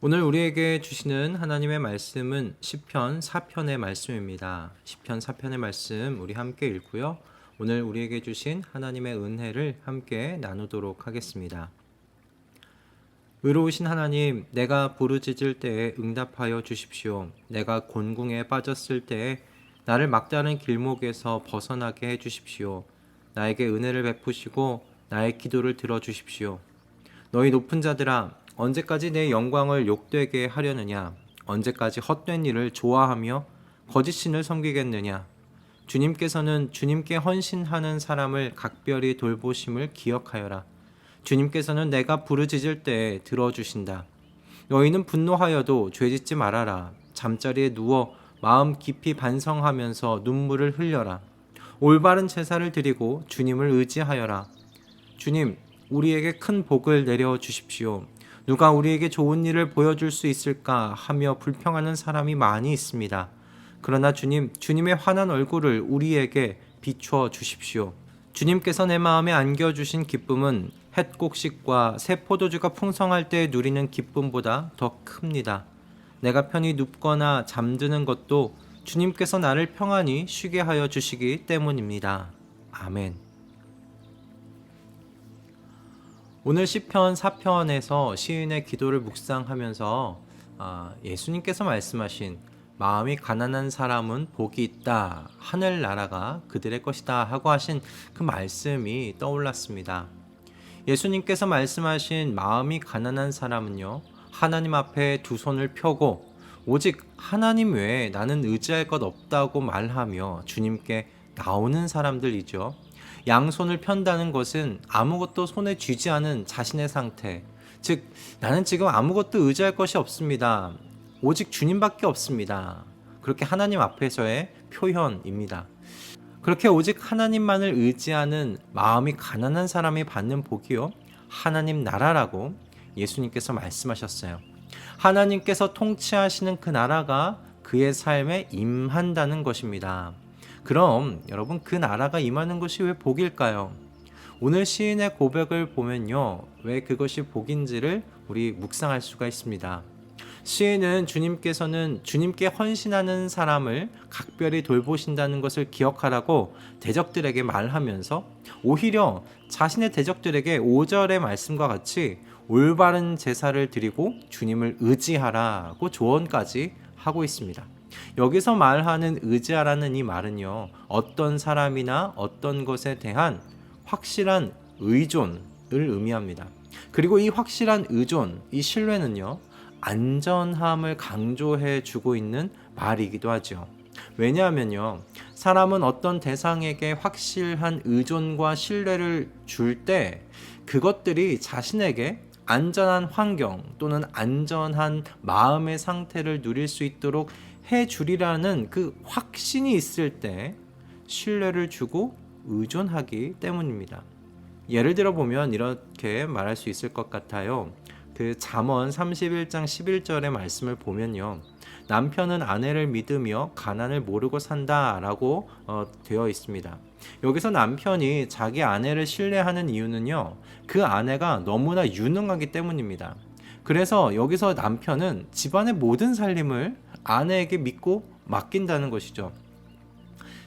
오늘 우리에게 주시는 하나님의 말씀은 시편 4편의 말씀입니다. 시편 4편의 말씀 우리 함께 읽고요. 오늘 우리에게 주신 하나님의 은혜를 함께 나누도록 하겠습니다. 의로우신 하나님, 내가 부르짖을 때에 응답하여 주십시오. 내가 곤궁에 빠졌을 때에 나를 막다른 길목에서 벗어나게 해 주십시오. 나에게 은혜를 베푸시고 나의 기도를 들어주십시오. 너희 높은 자들아, 언제까지 내 영광을 욕되게 하려느냐? 언제까지 헛된 일을 좋아하며 거짓신을 섬기겠느냐? 주님께서는 주님께 헌신하는 사람을 각별히 돌보심을 기억하여라. 주님께서는 내가 부르짖을 때에 들어주신다. 너희는 분노하여도 죄짓지 말아라. 잠자리에 누워 마음 깊이 반성하면서 눈물을 흘려라. 올바른 제사를 드리고 주님을 의지하여라. 주님, 우리에게 큰 복을 내려 주십시오. 누가 우리에게 좋은 일을 보여줄 수 있을까 하며 불평하는 사람이 많이 있습니다. 그러나 주님, 주님의 환한 얼굴을 우리에게 비추어 주십시오. 주님께서 내 마음에 안겨주신 기쁨은 햇곡식과 새 포도주가 풍성할 때 누리는 기쁨보다 더 큽니다. 내가 편히 눕거나 잠드는 것도 주님께서 나를 평안히 쉬게 하여 주시기 때문입니다. 아멘. 오늘 시편 4편에서 시인의 기도를 묵상하면서 예수님께서 말씀하신 마음이 가난한 사람은 복이 있다, 하늘나라가 그들의 것이다 하고 하신 그 말씀이 떠올랐습니다. 예수님께서 말씀하신 마음이 가난한 사람은요, 하나님 앞에 두 손을 펴고 오직 하나님 외에 나는 의지할 것 없다고 말하며 주님께 나오는 사람들이죠. 양손을 편다는 것은 아무것도 손에 쥐지 않은 자신의 상태, 즉 나는 지금 아무것도 의지할 것이 없습니다. 오직 주님밖에 없습니다. 그렇게 하나님 앞에서의 표현입니다. 그렇게 오직 하나님만을 의지하는 마음이 가난한 사람이 받는 복이요, 하나님 나라라고 예수님께서 말씀하셨어요. 하나님께서 통치하시는 그 나라가 그의 삶에 임한다는 것입니다. 그럼 여러분, 그 나라가 임하는 것이 왜 복일까요? 오늘 시인의 고백을 보면요, 왜 그것이 복인지를 우리 묵상할 수가 있습니다. 시인은 주님께서는 주님께 헌신하는 사람을 각별히 돌보신다는 것을 기억하라고 대적들에게 말하면서 오히려 자신의 대적들에게 5절의 말씀과 같이 올바른 제사를 드리고 주님을 의지하라고 조언까지 하고 있습니다. 여기서 말하는 의지하라는 이 말은요, 어떤 사람이나 어떤 것에 대한 확실한 의존을 의미합니다. 그리고 이 확실한 의존, 이 신뢰는요, 안전함을 강조해 주고 있는 말이기도 하죠. 왜냐하면요, 사람은 어떤 대상에게 확실한 의존과 신뢰를 줄 때 그것들이 자신에게 안전한 환경 또는 안전한 마음의 상태를 누릴 수 있도록 해주리라는 그 확신이 있을 때 신뢰를 주고 의존하기 때문입니다. 예를 들어 보면 이렇게 말할 수 있을 것 같아요. 그 잠언 31장 11절의 말씀을 보면요, 남편은 아내를 믿으며 가난을 모르고 산다라고 되어 있습니다. 여기서 남편이 자기 아내를 신뢰하는 이유는요, 그 아내가 너무나 유능하기 때문입니다. 그래서 여기서 남편은 집안의 모든 살림을 아내에게 믿고 맡긴다는 것이죠.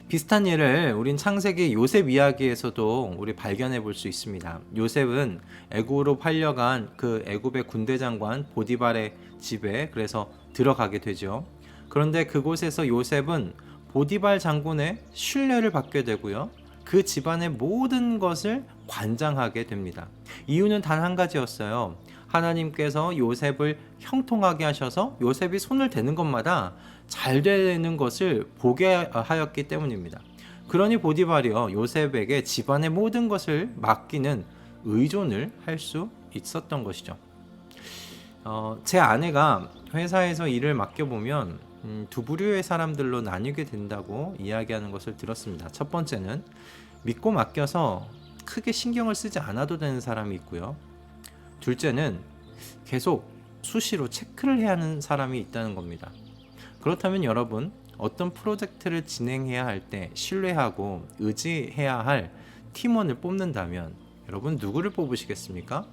비슷한 예를 우린 창세기 요셉 이야기에서도 우리 발견해 볼 수 있습니다. 요셉은 애굽으로 팔려간 그 애굽의 군대 장관 보디발의 집에 그래서 들어가게 되죠. 그런데 그곳에서 요셉은 보디발 장군의 신뢰를 받게 되고요, 그 집안의 모든 것을 관장하게 됩니다. 이유는 단 한 가지였어요. 하나님께서 요셉을 형통하게 하셔서 요셉이 손을 대는 것마다 잘 되는 것을 보게 하였기 때문입니다. 그러니 보디발이요, 요셉에게 집안의 모든 것을 맡기는 의존을 할 수 있었던 것이죠. 제 아내가 회사에서 일을 맡겨보면 두 부류의 사람들로 나뉘게 된다고 이야기하는 것을 들었습니다. 첫 번째는 믿고 맡겨서 크게 신경을 쓰지 않아도 되는 사람이 있고요. 둘째는 계속 수시로 체크를 해야 하는 사람이 있다는 겁니다. 그렇다면 여러분, 어떤 프로젝트를 진행해야 할 때 신뢰하고 의지해야 할 팀원을 뽑는다면 여러분 누구를 뽑으시겠습니까?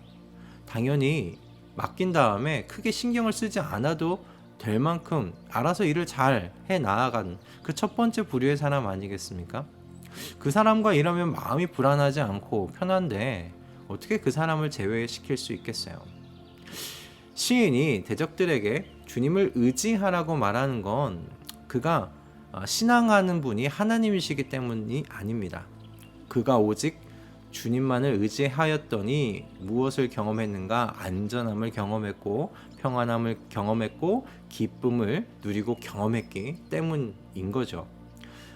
당연히 맡긴 다음에 크게 신경을 쓰지 않아도 될 만큼 알아서 일을 잘 해 나아가는 그 첫 번째 부류의 사람 아니겠습니까? 그 사람과 일하면 마음이 불안하지 않고 편한데 어떻게 그 사람을 제외시킬 수 있겠어요? 시인이 대적들에게 주님을 의지하라고 말하는 건 그가 신앙하는 분이 하나님이시기 때문이 아닙니다. 그가 오직 주님만을 의지하였더니 무엇을 경험했는가? 안전함을 경험했고 평안함을 경험했고 기쁨을 누리고 경험했기 때문인 거죠.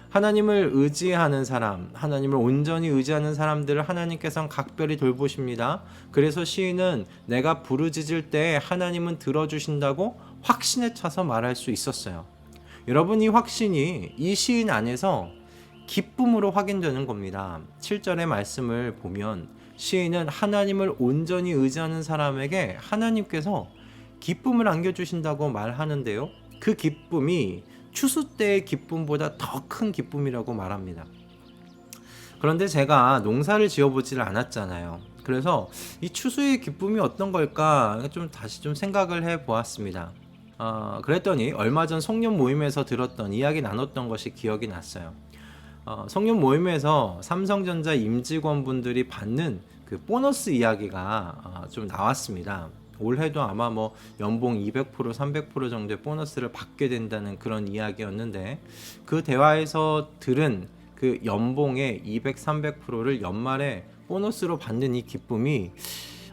하나님을 의지하는 사람, 하나님을 온전히 의지하는 사람들을 하나님께서는 각별히 돌보십니다. 그래서 시인은 내가 부르짖을 때 하나님은 들어주신다고 확신에 차서 말할 수 있었어요. 여러분, 이 확신이 이 시인 안에서 기쁨으로 확인되는 겁니다. 7절의 말씀을 보면 시인은 하나님을 온전히 의지하는 사람에게 하나님께서 기쁨을 안겨주신다고 말하는데요. 그 기쁨이 추수 때의 기쁨보다 더 큰 기쁨이라고 말합니다. 그런데 제가 농사를 지어보지를 않았잖아요. 그래서 이 추수의 기쁨이 어떤 걸까 다시 생각을 해보았습니다. 그랬더니 얼마 전 송년 모임에서 들었던 이야기 나눴던 것이 기억이 났어요. 송년 모임에서 삼성전자 임직원분들이 받는 그 보너스 이야기가 좀 나왔습니다. 올해도 아마 연봉 200% 300% 정도의 보너스를 받게 된다는 그런 이야기였는데, 그 대화에서 들은 그 연봉의 200, 300%를 연말에 보너스로 받는 이 기쁨이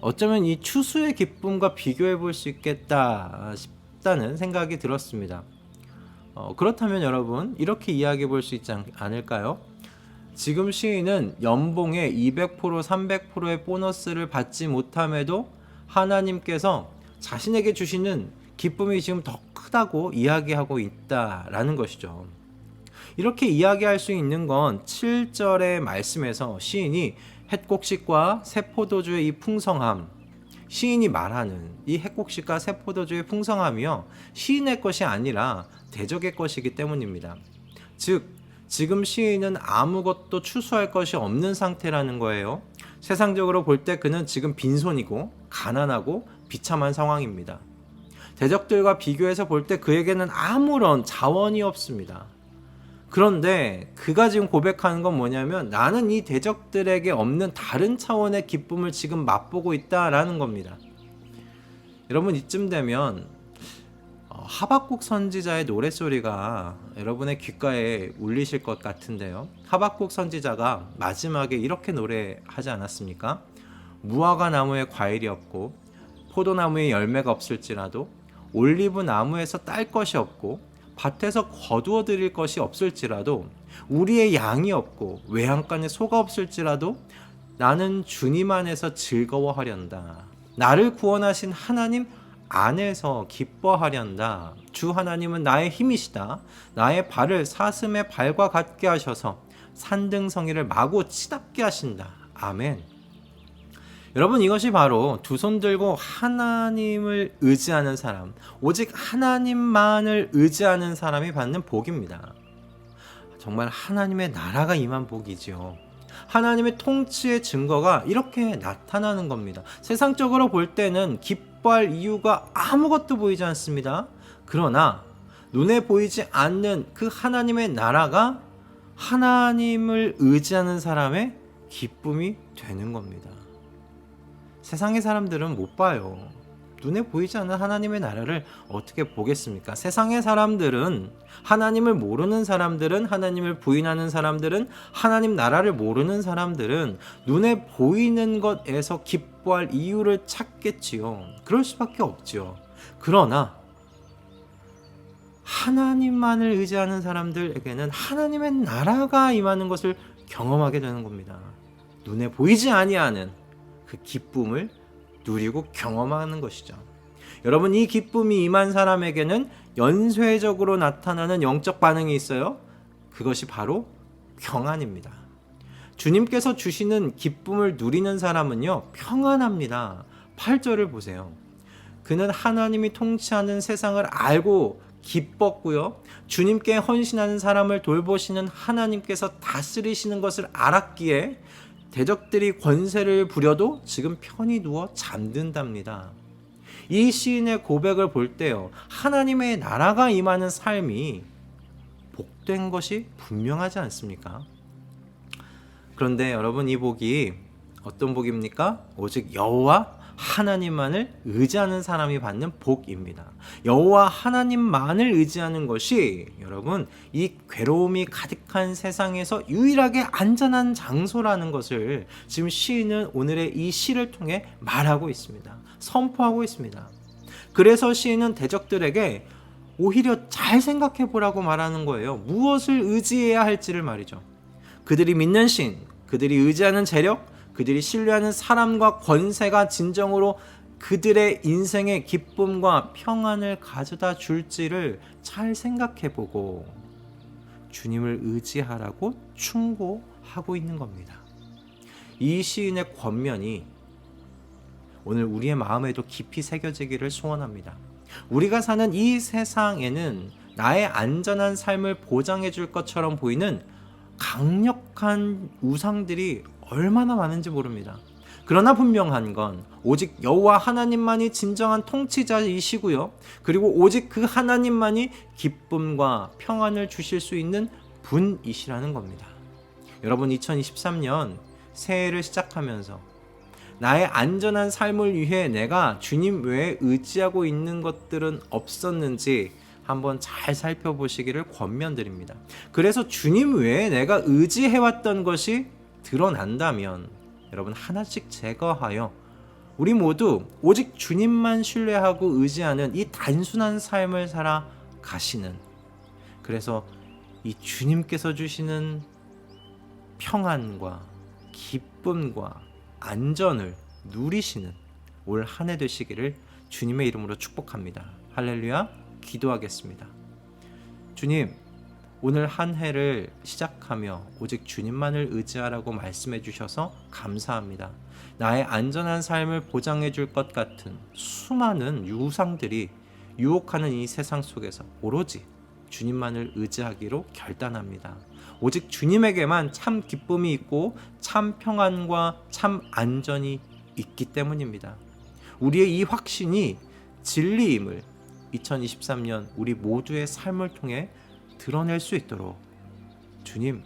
어쩌면 이 추수의 기쁨과 비교해 볼 수 있겠다 싶다는 생각이 들었습니다. 그렇다면 여러분, 이렇게 이야기해 볼 수 있지 않을까요? 지금 시인은 연봉의 200% 300%의 보너스를 받지 못함에도 하나님께서 자신에게 주시는 기쁨이 지금 더 크다고 이야기하고 있다라는 것이죠. 이렇게 이야기할 수 있는 건 7절의 말씀에서 시인이 햇곡식과 새포도주의 이 풍성함, 시인이 말하는 이 햇곡식과 새포도주의 풍성함이요, 시인의 것이 아니라 대적의 것이기 때문입니다. 즉, 지금 시인은 아무것도 추수할 것이 없는 상태라는 거예요. 세상적으로 볼 때 그는 지금 빈손이고 가난하고 비참한 상황입니다. 대적들과 비교해서 볼 때 그에게는 아무런 자원이 없습니다. 그런데 그가 지금 고백하는 건 뭐냐면, 나는 이 대적들에게 없는 다른 차원의 기쁨을 지금 맛보고 있다라는 겁니다. 여러분, 이쯤 되면 하박국 선지자의 노랫소리가 여러분의 귓가에 울리실 것 같은데요. 하박국 선지자가 마지막에 이렇게 노래하지 않았습니까? 무화과 나무에 과일이 없고 포도나무에 열매가 없을지라도 올리브 나무에서 딸 것이 없고 밭에서 거두어 드릴 것이 없을지라도 우리의 양이 없고 외양간에 소가 없을지라도 나는 주님 안에서 즐거워하련다. 나를 구원하신 하나님 안에서 기뻐하련다. 주 하나님은 나의 힘이시다. 나의 발을 사슴의 발과 같게 하셔서 산등성이를 마구 치닫게 하신다. 아멘. 여러분, 이것이 바로 두 손 들고 하나님을 의지하는 사람, 오직 하나님만을 의지하는 사람이 받는 복입니다. 정말 하나님의 나라가 임한 복이지요. 하나님의 통치의 증거가 이렇게 나타나는 겁니다. 세상적으로 볼 때는 기뻐할 이유가 아무것도 보이지 않습니다. 그러나 눈에 보이지 않는 그 하나님의 나라가 하나님을 의지하는 사람의 기쁨이 되는 겁니다. 세상의 사람들은 못 봐요. 눈에 보이지 않는 하나님의 나라를 어떻게 보겠습니까? 세상의 사람들은, 하나님을 모르는 사람들은, 하나님을 부인하는 사람들은, 하나님 나라를 모르는 사람들은 눈에 보이는 것에서 기뻐할 이유를 찾겠지요. 그럴 수밖에 없지요. 그러나 하나님만을 의지하는 사람들에게는 하나님의 나라가 임하는 것을 경험하게 되는 겁니다. 눈에 보이지 아니하는 그 기쁨을 누리고 경험하는 것이죠. 여러분, 이 기쁨이 임한 사람에게는 연쇄적으로 나타나는 영적 반응이 있어요. 그것이 바로 평안입니다. 주님께서 주시는 기쁨을 누리는 사람은요, 평안합니다. 8절을 보세요. 그는 하나님이 통치하는 세상을 알고 기뻤고요. 주님께 헌신하는 사람을 돌보시는 하나님께서 다스리시는 것을 알았기에 대적들이 권세를 부려도 지금 편히 누워 잠든답니다. 이 시인의 고백을 볼 때요, 하나님의 나라가 임하는 삶이 복된 것이 분명하지 않습니까? 그런데 여러분, 이 복이 어떤 복입니까? 오직 여호와 하나님만을 의지하는 사람이 받는 복입니다. 여호와 하나님만을 의지하는 것이 여러분, 이 괴로움이 가득한 세상에서 유일하게 안전한 장소라는 것을 지금 시인은 오늘의 이 시를 통해 말하고 있습니다. 선포하고 있습니다. 그래서 시인은 대적들에게 오히려 잘 생각해 보라고 말하는 거예요. 무엇을 의지해야 할지를 말이죠. 그들이 믿는 신, 그들이 의지하는 재력, 그들이 신뢰하는 사람과 권세가 진정으로 그들의 인생의 기쁨과 평안을 가져다 줄지를 잘 생각해보고 주님을 의지하라고 충고하고 있는 겁니다. 이 시인의 권면이 오늘 우리의 마음에도 깊이 새겨지기를 소원합니다. 우리가 사는 이 세상에는 나의 안전한 삶을 보장해 줄 것처럼 보이는 강력한 우상들이 얼마나 많은지 모릅니다. 그러나 분명한 건 오직 여호와 하나님만이 진정한 통치자이시고요, 그리고 오직 그 하나님만이 기쁨과 평안을 주실 수 있는 분이시라는 겁니다. 여러분, 2023년 새해를 시작하면서 나의 안전한 삶을 위해 내가 주님 외에 의지하고 있는 것들은 없었는지 한번 잘 살펴보시기를 권면드립니다. 그래서 주님 외에 내가 의지해왔던 것이 드러난다면 여러분, 하나씩 제거하여 우리 모두 오직 주님만 신뢰하고 의지하는 이 단순한 삶을 살아가시는, 그래서 이 주님께서 주시는 평안과 기쁨과 안전을 누리시는 올 한 해 되시기를 주님의 이름으로 축복합니다. 할렐루야. 기도하겠습니다. 주님, 오늘 한 해를 시작하며 오직 주님만을 의지하라고 말씀해 주셔서 감사합니다. 나의 안전한 삶을 보장해 줄 것 같은 수많은 유상들이 유혹하는 이 세상 속에서 오로지 주님만을 의지하기로 결단합니다. 오직 주님에게만 참 기쁨이 있고 참 평안과 참 안전이 있기 때문입니다. 우리의 이 확신이 진리임을 2023년 우리 모두의 삶을 통해 드러낼 수 있도록 주님,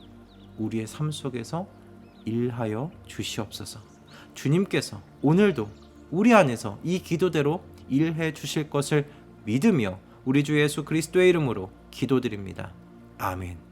우리의 삶 속에서 일하여 주시옵소서. 주님께서 오늘도 우리 안에서 이 기도대로 일해 주실 것을 믿으며 우리 주 예수 그리스도의 이름으로 기도드립니다. 아멘.